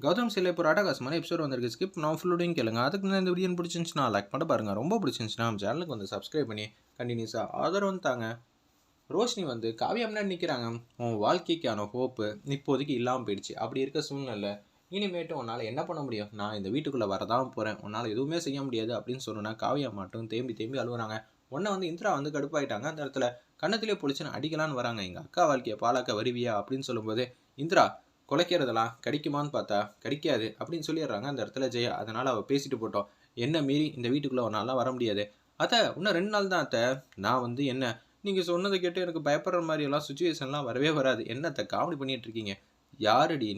கௌதம் சிலை இப்போ அட்டகாசமான எபிசோட் வந்திருக்கு. ஸ்கிப் நான் ஃபுல்லோடையும் கேளுங்க. அதுக்கு முன்னாடி இந்த வீடியோ பிடிச்சிருந்துச்சுன்னா லைக் பண்ண பாருங்க. ரொம்ப பிடிச்சிருந்துச்சுன்னா நம்ம சேனலுக்கு வந்து சப்ஸ்கிரைப் பண்ணி கண்டினியூஸாக ஆதரவு வந்து தாங்க. ரோஷினி வந்து காவியா முன்னாடி நிற்கிறாங்க. உன் வாழ்க்கைக்கான ஹோப்பு இப்போதைக்கு இல்லாமல் போயிடுச்சு. அப்படி இருக்க சூழ்நிலை இனிமேட்டு உன்னால் என்ன பண்ண முடியும்? நான் இந்த வீட்டுக்குள்ளே வரதான் போகிறேன், உன்னால் எதுவுமே செய்ய முடியாது அப்படின்னு சொன்னா காவியா மட்டும் தேம்பி தேம்பி அழுகுறாங்க. உன்னை வந்து இந்திரா வந்து கடுப்பாயிட்டாங்க. அந்த இடத்துல கண்ணத்திலே பொழிச்சுன்னு அடிக்கலான்னு வராங்க. எங்கள் அக்கா வாழ்க்கையை பாலாக்க வருவியா அப்படின்னு சொல்லும்போது இந்திரா குலைக்கிறதெல்லாம் கடிக்குமான்னு பார்த்தா கடிக்காது அப்படின்னு சொல்லிடுறாங்க அந்த இடத்துல ஜெயா. அதனால் அவள் பேசிட்டு போட்டோம். என்ன மீறி இந்த வீட்டுக்குள்ளே ஒரு நாளாக வர முடியாது அத்தை. இன்னும் 2 நாள் தான் அத்தை. நான் வந்து என்ன நீங்கள் சொன்னதை கேட்டு எனக்கு பயப்படுற மாதிரி எல்லாம் சுச்சுவேஷன்லாம் வரவே வராது. என்னத்தை காமெடி பண்ணிட்டு இருக்கீங்க? யாருடி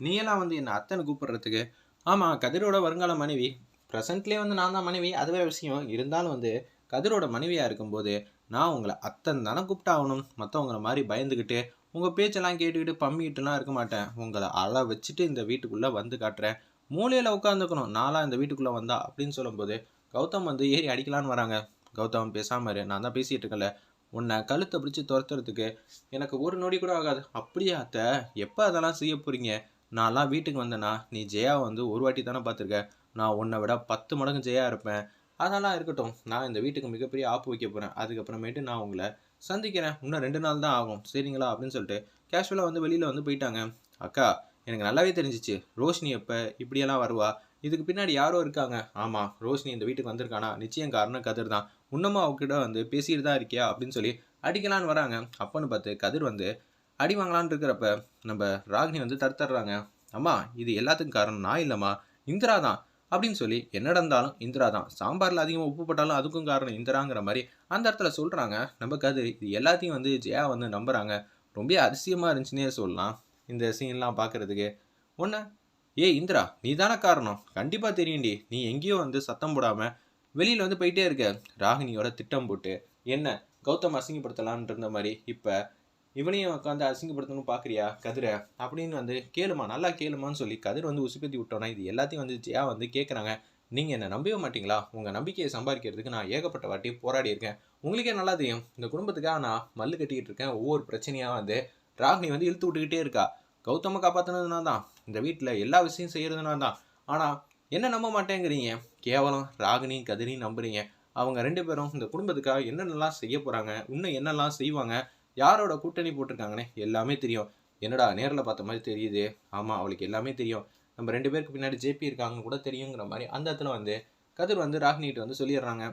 நீ எல்லாம் வந்து என்ன அத்தனை கூப்பிடுறதுக்கு? ஆமாம், கதிரோட வருங்கால மனைவி. ப்ரெசென்ட்லேயே வந்து நான் தான் மனைவி, அதுவே விஷயம். இருந்தாலும் வந்து கதிரோட மனைவியாக இருக்கும்போது நான் உங்களை அத்தன் தானே கூப்பிட்டாகணும். மற்றவங்கள மாதிரி பயந்துக்கிட்டு உங்கள் பேச்செல்லாம் கேட்டுக்கிட்டு பம்மிக்கிட்டுலாம் இருக்க மாட்டேன். உங்களை அழ வச்சுட்டு இந்த வீட்டுக்குள்ளே வந்து காட்டுறேன். மூலையில் உட்காந்துக்கணும் நாளாக இந்த வீட்டுக்குள்ளே வந்தா அப்படின்னு சொல்லும்போது கௌதம் வந்து ஏறி அடிக்கலான்னு வராங்க. கௌதம் பேசாமல் இரு, நான் தான் பேசிகிட்டு இருக்கல. உன்னை கழுத்தை பிடிச்சி துரத்துறதுக்கு எனக்கு ஒரு நொடி கூட ஆகாது. அப்படியே அத்தை, எப்போ அதெல்லாம் செய்ய போகிறீங்க? நான்லாம் வீட்டுக்கு வந்தேன்னா நீ ஜெயா வந்து ஒரு வாட்டி தானே பார்த்துருக்க. நான் உன்னை விட 10 மடங்கு ஜெயா இருப்பேன். அதெல்லாம் இருக்கட்டும், நான் இந்த வீட்டுக்கு மிகப்பெரிய ஆப்பு வைக்க போகிறேன். அதுக்கப்புறமேட்டு நான் உங்களை சந்திக்கிறேன். இன்னும் 2 நாள் தான் ஆகும், சரிங்களா அப்படின்னு சொல்லிட்டு கேஷுவலாக வந்து வெளியில் வந்து போயிட்டாங்க. அக்கா, எனக்கு நல்லாவே தெரிஞ்சிச்சு ரோஷினி எப்போ இப்படியெல்லாம் வருவா. இதுக்கு பின்னாடி யாரோ இருக்காங்க. ஆமாம், ரோஷினி இந்த வீட்டுக்கு வந்திருக்கானா நிச்சயம் காரணம் கதிர் தான். இன்னமும் அவகிட்ட வந்து பேசிட்டு தான் இருக்கியா அப்படின்னு சொல்லி அடிக்கலான்னு வராங்க. அப்போன்னு பார்த்து கதிர் வந்து அடி வாங்கலான்னு இருக்கிறப்ப நம்ம ராகினி வந்து தடுத்துடுறாங்க. அம்மா, இது எல்லாத்துக்கும் காரணம் நான் இல்லைம்மா, இந்திரா தான் அப்படின்னு சொல்லி என்ன நடந்தாலும் இந்திரா தான். சாம்பாரில் அதிகமாக உப்பு போட்டாலும் அதுக்கும் காரணம் இந்திராங்கிற மாதிரி அந்த இடத்துல சொல்கிறாங்க. நம்ம கதிர் இது எல்லாத்தையும் வந்து ஜெயா வந்து நம்புகிறாங்க. ரொம்ப அதிசயமாக இருந்துச்சுன்னே சொல்லலாம் இந்த சீன்லாம் பார்க்குறதுக்கு. ஒன்று, இந்திரா நீ தானே காரணம், கண்டிப்பாக தெரியும்டி. நீ எங்கேயோ வந்து சத்தம் போடாமல் வெளியில் வந்து போயிட்டே இருக்க. ராகினியோட திட்டம் போட்டு என்ன கௌதம் அசிங்கப்படுத்தலான் இருந்த மாதிரி இப்போ இவனையும் உட்காந்து அசிங்கப்படுத்தணும் பார்க்குறியா கதிரை அப்படின்னு வந்து கேளுமா, நல்லா கேளுமான்னு சொல்லி கதிர் வந்து உசுப்பத்தி விட்டோன்னா இது எல்லாத்தையும் வந்து ஜெயா வந்து கேட்குறாங்க. நீங்கள் என்னை நம்பவே மாட்டிங்களா? உங்கள் நம்பிக்கையை சம்பாதிக்கிறதுக்கு நான் ஏகப்பட்ட வாட்டி போராடி இருக்கேன். உங்களுக்கே நல்லா தெரியும் இந்த குடும்பத்துக்காக நான் மல்லு கட்டிக்கிட்டு இருக்கேன். ஒவ்வொரு பிரச்சனையாக வந்து ராகினி வந்து இழுத்து விட்டுக்கிட்டே இருக்கா. கௌதமை காப்பாற்றினதுனா தான், இந்த வீட்டில் எல்லா விஷயம் செய்கிறதுனா தான். ஆனால் என்ன நம்ப மாட்டேங்கிறீங்க? கேவலம் ராகினி கதிரின்னு நம்புறீங்க. அவங்க 2 பேரும் இந்த குடும்பத்துக்காக என்னென்னலாம் செய்ய போகிறாங்க, இன்னும் என்னெல்லாம் செய்வாங்க, யாரோட கூட்டணி போட்டிருக்காங்கன்னு எல்லாமே தெரியும். என்னடா நேரில் பார்த்த மாதிரி தெரியுது? ஆமாம், அவளுக்கு எல்லாமே தெரியும். நம்ம 2 பேருக்கு பின்னாடி ஜேபி இருக்காங்கன்னு கூட தெரியுங்கிற மாதிரி அந்த இடத்துல வந்து கதிர் வந்து ராகினிகிட்ட வந்து சொல்லிடுறாங்க.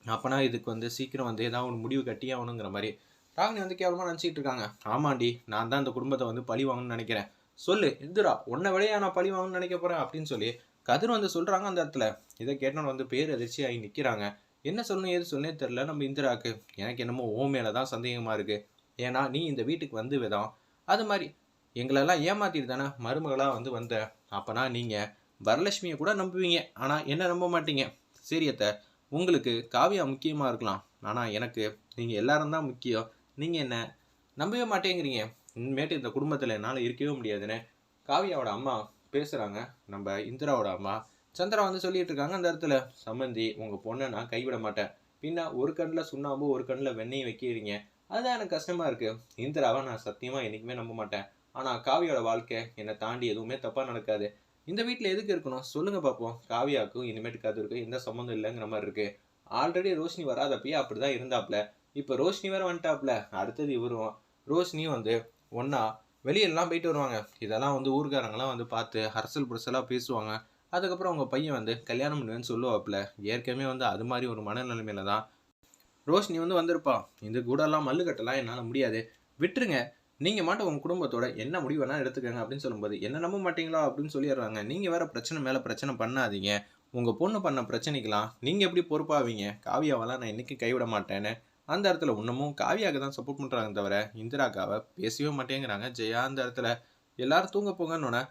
அப்போனா இதுக்கு வந்து சீக்கிரம் வந்து ஏதாவது ஒரு முடிவு கட்டி ஆகணுங்கிற மாதிரி ராகினி வந்து கேவலமாக நினச்சிக்கிட்டு இருக்காங்க. ஆமாண்டி, நான் தான் இந்த குடும்பத்தை வந்து பழி வாங்கணும்னு நினைக்கிறேன். சொல்லு இந்திரா, உன்னை விடையா நான் பழி வாங்கணும்னு நினைக்க போகிறேன் அப்படின்னு சொல்லி கதிர் வந்து சொல்கிறாங்க அந்த இடத்துல. இதை கேட்டோன்னு வந்து பேர் அதிர்ச்சி ஆகி நிற்கிறாங்க. என்ன சொல்லணும் ஏது சொல்லனே தெரில நம்ம இந்திராவுக்கு. எனக்கு என்னமோ ஓ மேலே தான் சந்தேகமாக இருக்குது. ஏன்னா நீ இந்த வீட்டுக்கு வந்து விதம் அது மாதிரி எங்களெல்லாம் ஏமாத்திட்டு தானே மருமகளாக வந்து வந்த. அப்போனா நீங்கள் வரலட்சுமியை கூட நம்புவீங்க, ஆனால் என்ன நம்ப மாட்டீங்க. சரியத்தை, உங்களுக்கு காவியா முக்கியமாக இருக்கலாம், ஆனால் எனக்கு நீங்கள் எல்லாரும் தான் முக்கியம். நீங்கள் என்ன நம்பவே மாட்டேங்கிறீங்க. இனிமேட்டு இந்த குடும்பத்தில் என்னால் இருக்கவே முடியாதுன்னு காவியாவோட அம்மா பேசுகிறாங்க. நம்ம இந்திராவோட அம்மா சந்திரா வந்து சொல்லிட்டு இருக்காங்க அந்த இடத்துல. சம்மந்தி, உங்கள் பொண்ணை நான் கைவிட மாட்டேன். பின்ன ஒரு கண்ணில் சுண்ணாம்பு ஒரு கண்ணில் வெண்ணையும் வைக்கிறீங்க, அதுதான் எனக்கு கஷ்டமாக இருக்குது. இந்திராவை நான் சத்தியமாக என்றைக்குமே நம்ப மாட்டேன். ஆனால் காவியோட வாழ்க்கை என்னை தாண்டி எதுவுமே தப்பாக நடக்காது. இந்த வீட்டில் எதுக்கு இருக்கணும் சொல்லுங்கள் பார்ப்போம். காவியாவுக்கும் இனிமேட்டுக்கு அது இருக்கும் எந்த சம்மந்தம் இல்லைங்கிற மாதிரி இருக்குது. ஆல்ரெடி ரோஷினி வராதப்பயே அப்படி தான் இருந்தாப்புல. இப்போ ரோஷினி வேறு வந்துட்டாப்புல. அடுத்தது இவரும் ரோஷினியும் வந்து ஒன்றா வெளியெல்லாம் போயிட்டு வருவாங்க. இதெல்லாம் வந்து ஊர்காரங்களாம் வந்து பார்த்து அரசல் புரசலாக பேசுவாங்க. அதுக்கப்புறம் அவங்க பையன் வந்து கல்யாணம் பண்ணுவேன்னு சொல்லுவாப்புல. ஏற்கனவே வந்து அது மாதிரி ஒரு மனநிலைமையில தான் ரோஷினி வந்து வந்திருப்பா. இந்த கூடெல்லாம் மல்லு கட்டலாம் என்னால் முடியாது, விட்டுருங்க. நீங்கள் மட்டும் உங்கள் குடும்பத்தோட என்ன முடிவு வேணால் எடுத்துக்கங்க அப்படின்னு சொல்லும்போது என்ன நம்ப மாட்டீங்களா அப்படின்னு சொல்லிடுறாங்க. நீங்கள் வேறு பிரச்சனை மேலே பிரச்சனை பண்ணாதீங்க. உங்கள் பொண்ணு பண்ண பிரச்சனைக்கெலாம் நீங்கள் எப்படி பொறுப்பாவீங்க? காவியாவெல்லாம் நான் என்றைக்கும் கைவிட மாட்டேன்னு அந்த இடத்துல இன்னமும் காவியாவுக்கு தான் சப்போர்ட் பண்ணுறாங்க தவிர இந்திராக்காவை பேசவே மாட்டேங்கிறாங்க ஜெயா. அந்த இடத்துல எல்லாரும் தூங்க போங்கன்னு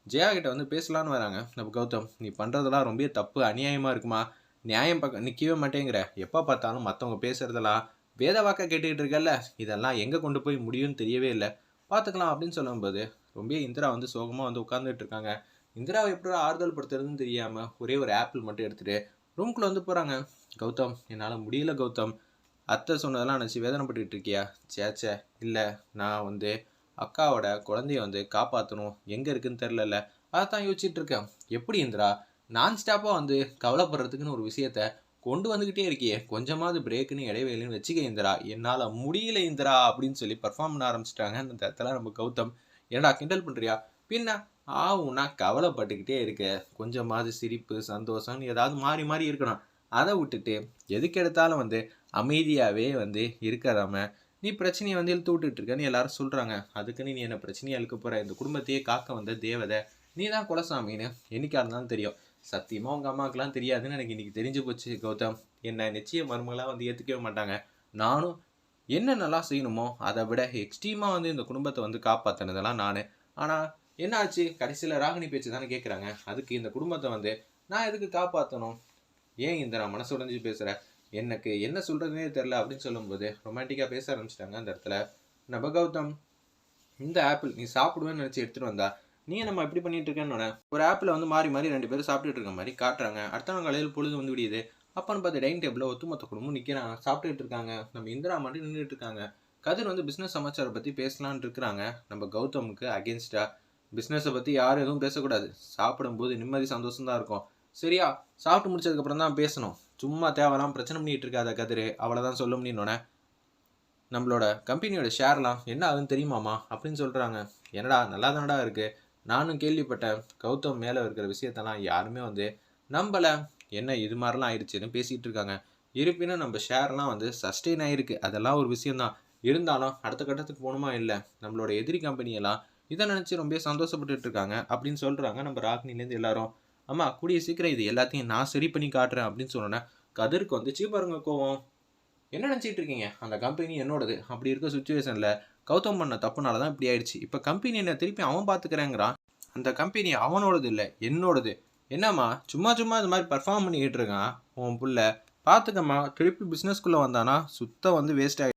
ஜெயா கிட்ட வந்து பேசலான்னு வராங்க. நம்ம கௌதம், நீ பண்ணுறதெல்லாம் ரொம்ப தப்பு, அநியாயமாக இருக்குமா? நியாயம் பக்கம் நிற்கவே மாட்டேங்கிற. எப்போ பார்த்தாலும் மற்றவங்க பேசுகிறதெல்லாம் வேத வாக்க கேட்டுக்கிட்டு இருக்கல. இதெல்லாம் எங்கே கொண்டு போய் முடியும்னு தெரியவே இல்லை, பார்த்துக்கலாம் அப்படின்னு சொல்லும்போது ரொம்ப இந்திரா வந்து சோகமாக வந்து உட்காந்துட்டு இருக்காங்க. இந்திராவை எப்படி ஆறுதல் படுத்துறதுன்னு தெரியாமல் ஒரே ஒரு ஆப்பிள் மட்டும் எடுத்துகிட்டு ரூம்குள்ளே வந்து போகிறாங்க. கௌதம், என்னால் முடியல கௌதம். அத்தை சொன்னதெல்லாம் நினச்சி வேதனைப்பட்டுக்கிட்டு இருக்கியா? சேச்சே இல்லை, நான் வந்து அக்காவோட குழந்தைய வந்து காப்பாற்றணும், எங்கே இருக்குன்னு தெரிலல, அதான் யோசிச்சுட்டு இருக்கேன். எப்படி இந்திரா நான் ஸ்டாப்பாக வந்து கவலைப்படுறதுக்குன்னு ஒரு விஷயத்த கொண்டு வந்துக்கிட்டே இருக்கியே, கொஞ்சமாவது பிரேக்குன்னு இடைவேளைன்னு வச்சுக்க இந்திரா, என்னால் முடியல இந்திரா அப்படின்னு சொல்லி பர்ஃபார்ம் பண்ண ஆரம்பிச்சிட்டாங்க. அந்த இடத்துல நம்ம கௌதம், என்னடா கிண்டல் பண்ணுறியா, பின்ன ஆவுன்னா கவலைப்பட்டுக்கிட்டே இருக்க, கொஞ்சமாவது சிரிப்பு சந்தோஷம்னு ஏதாவது மாறி மாறி இருக்கணும். அதை விட்டுட்டு எதுக்கு எடுத்தாலும் வந்து அமைதியாகவே வந்து இருக்காதாம நீ பிரச்சனையை வந்து இழுத்து விட்டுட்டு இருக்கன்னு எல்லாரும் சொல்கிறாங்க. அதுக்குன்னு நீ என்ன பிரச்சனையை இழுக்க போகிற, இந்த குடும்பத்தையே காக்க வந்த தேவதை நீ தான் குலசாமின்னு என்னைக்கா இருந்தாலும் தெரியும். சத்தியமாக உங்கள் அம்மாவுக்குலாம் தெரியாதுன்னு எனக்கு இன்றைக்கி தெரிஞ்சு போச்சு கௌதம். என்னை நிச்சய மருமகளாக வந்து ஏற்றுக்கவே மாட்டாங்க. நானும் என்னென்னலாம் செய்யணுமோ அதை விட எக்ஸ்ட்ரீமாக வந்து இந்த குடும்பத்தை வந்து காப்பாற்றினதெல்லாம் நான். ஆனால் என்ன ஆச்சு, கடைசியில் ராகினி பேச்சு தானே கேட்குறாங்க. அதுக்கு இந்த குடும்பத்தை வந்து நான் எதுக்கு காப்பாற்றணும், ஏன் இந்த நான் மனசு உடைஞ்சு பேசுகிறேன், எனக்கு என்ன சொல்கிறதுனே தெரில அப்படின்னு சொல்லும்போது ரொமான்டிக்காக பேச ஆரம்பிச்சிட்டாங்க. அந்த இடத்துல நம்ம கௌதம், இந்த ஆப்பிள் நீ சாப்பிடுவேன்னு நினச்சி எடுத்துகிட்டு வந்தா நீ நம்ம இப்படி பண்ணிட்டு இருக்கேன்னு ஒரு ஆப்பில் வந்து மாறி மாறி 2 பேரும் சாப்பிட்டுட்டு இருக்க மாதிரி காட்டுறாங்க. அடுத்த நாள் காலையில் பொழுது வந்து விடியுது. அப்பன்னு பார்த்து டைனிங் டேபிளில் ஒத்துமொத்த குடும்பம் நிற்கிறாங்க, சாப்பிட்டுட்டு இருக்காங்க. நம்ம இந்திரா மட்டும் நின்றுட்டு இருக்காங்க. கதிர் வந்து பிஸ்னஸ் சமாச்சாரம் பற்றி பேசலான்னு இருக்கிறாங்க. நம்ம கௌதமுக்கு அகேன்ஸ்டாக பிஸ்னஸை பற்றி யாரும் எதுவும் பேசக்கூடாது, சாப்பிடும்போது நிம்மதி சந்தோஷம் தான் இருக்கும், சரியா, சாப்பிட்டு முடிச்சதுக்கப்புறம் தான் பேசணும், சும்மா தேவையெல்லாம் பிரச்சனை பண்ணிகிட்டு இருக்காத கதிர், அவளை தான் சொல்ல முடியும்னோடனே நம்மளோட கம்பெனியோட ஷேர்லாம் என்ன ஆகுதுன்னு தெரியுமாமா அப்படின்னு சொல்கிறாங்க. என்னடா நல்லா தானடா இருக்குது, நானும் கேள்விப்பட்டேன் கௌதம் மேலே இருக்கிற விஷயத்தெல்லாம் யாருமே வந்து நம்பலை, என்ன இது மாதிரிலாம் ஆயிடுச்சுன்னு பேசிகிட்டு இருக்காங்க. இருப்பினும் நம்ம ஷேர்லாம் வந்து சஸ்டெயின் ஆகிருக்கு, அதெல்லாம் ஒரு விஷயந்தான். இருந்தாலும் அடுத்த கட்டத்துக்கு போகணுமா இல்லை, நம்மளோட எதிரி கம்பெனியெல்லாம் இதை நினச்சி ரொம்ப சந்தோஷப்பட்டுட்டு இருக்காங்க அப்படின்னு சொல்கிறாங்க நம்ம ராகினிலேருந்து எல்லாரும். அம்மா கூடிய சீக்கிரம் இது எல்லாத்தையும் நான் சரி பண்ணி காட்டுறேன் அப்படின்னு சொன்னோன்னே கதிருக்கு வந்துச்சு பாருங்க கோவம். என்ன நினச்சிட்டு இருக்கீங்க, அந்த கம்பெனி என்னோடது, அப்படி இருக்க சுச்சுவேஷனில் கௌதம் பண்ண தப்புனால தான் இப்படி ஆயிடுச்சு, இப்போ கம்பெனி என்ன திருப்பி அவன் பார்த்துக்கிறேங்கிறான், அந்த கம்பெனி அவனோடது இல்லை என்னோடது. என்னம்மா சும்மா சும்மா இது மாதிரி பர்ஃபார்ம் பண்ணிக்கிட்டு இருக்கான் உன் புள்ள, பார்த்துக்கம்மா திருப்பி பிஸ்னஸ்குள்ளே வந்தானா சுத்தம் வந்து வேஸ்ட் ஆகிடும்.